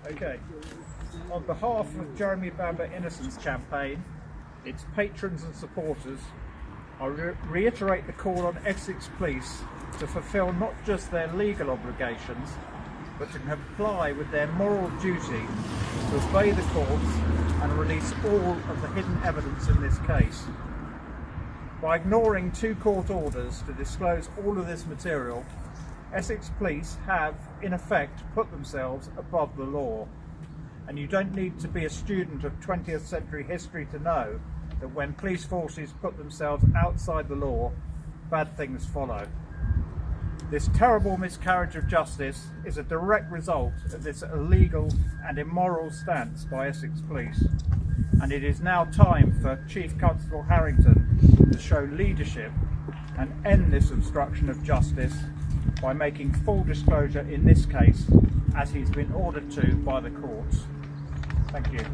Okay. On behalf of Jeremy Bamber Innocence Campaign, its patrons and supporters, I reiterate the call on Essex Police to fulfil not just their legal obligations, but to comply with their moral duty to obey the courts and release all of the hidden evidence in this case. By ignoring 2 court orders to disclose all of this material, Essex Police have, in effect, put themselves above the law. And you don't need to be a student of 20th century history to know that when police forces put themselves outside the law, bad things follow. This terrible miscarriage of justice is a direct result of this illegal and immoral stance by Essex Police. And it is now time for Chief Constable Harrington to show leadership and end this obstruction of justice by making full disclosure in this case, as he's been ordered to by the courts. Thank you.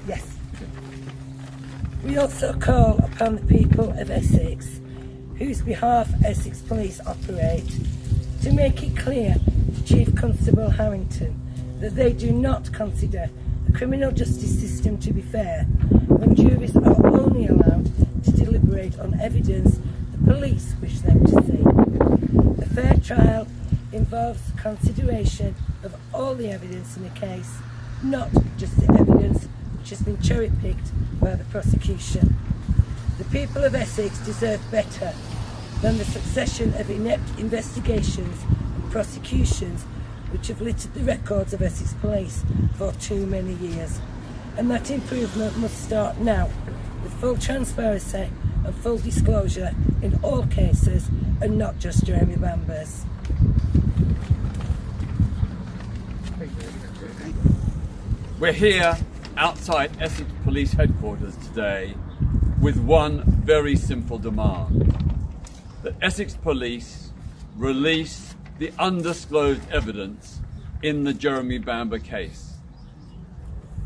Yes. We also call upon the people of Essex, whose behalf Essex Police operate, to make it clear to Chief Constable Harrington that they do not consider the criminal justice system to be fair when juries are only allowed to deliberate on evidence the police wish them to see. A fair trial involves consideration of all the evidence in the case, not just the evidence which has been cherry-picked by the prosecution. The people of Essex deserve better than the succession of inept investigations and prosecutions which have littered the records of Essex Police for too many years. And that improvement must start now, with full transparency and full disclosure in all cases, and not just Jeremy Bamber's. We're here outside Essex Police headquarters today with one very simple demand: that Essex Police release the undisclosed evidence in the Jeremy Bamber case.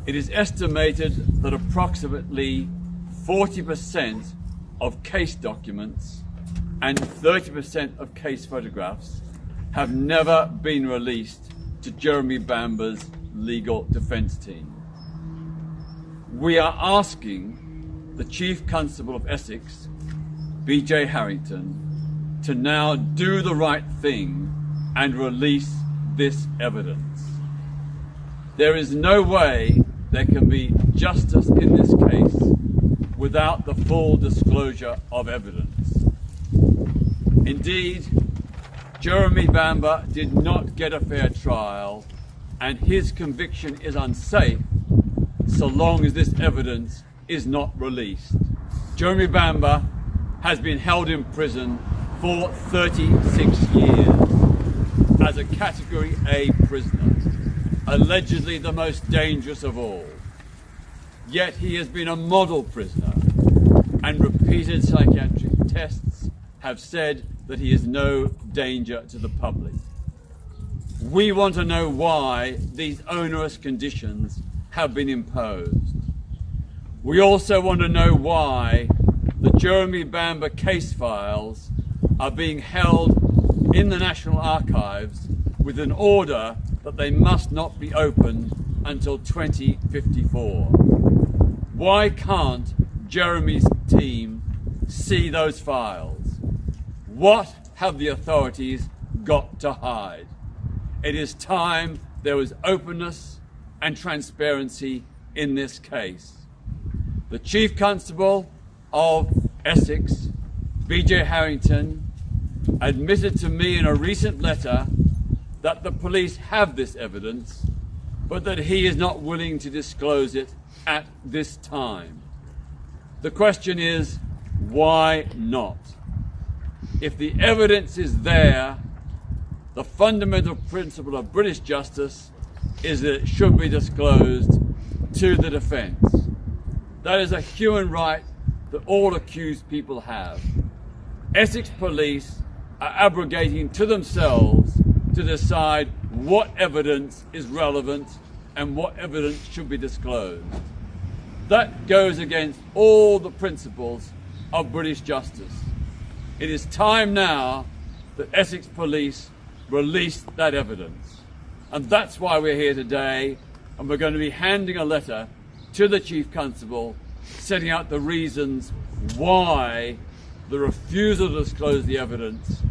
It is estimated that approximately 40% of case documents and 30% of case photographs have never been released to Jeremy Bamber's legal defence team. We are asking the Chief Constable of Essex, BJ Harrington, to now do the right thing and release this evidence. There is no way there can be justice in this case without the full disclosure of evidence. Indeed, Jeremy Bamber did not get a fair trial, and his conviction is unsafe so long as this evidence is not released. Jeremy Bamber has been held in prison for 36 years as a Category A prisoner, allegedly the most dangerous of all. Yet he has been a model prisoner, and repeated psychiatric tests have said that he is no danger to the public. We want to know why these onerous conditions have been imposed. We also want to know why the Jeremy Bamber case files are being held in the National Archives with an order that they must not be opened until 2054. Why can't Jeremy's team see those files? What have the authorities got to hide? It is time there was openness and transparency in this case. The Chief Constable of Essex, BJ Harrington, admitted to me in a recent letter that the police have this evidence, but that he is not willing to disclose it at this time. The question is, why not? If the evidence is there, the fundamental principle of British justice is that it should be disclosed to the defence. That is a human right that all accused people have. Essex Police are abrogating to themselves to decide what evidence is relevant and what evidence should be disclosed. That goes against all the principles of British justice. It is time now that Essex Police release that evidence. And that's why we're here today, and we're going to be handing a letter to the Chief Constable setting out the reasons why the refusal to disclose the evidence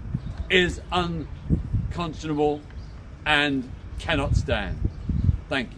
is unconscionable and cannot stand. Thank you.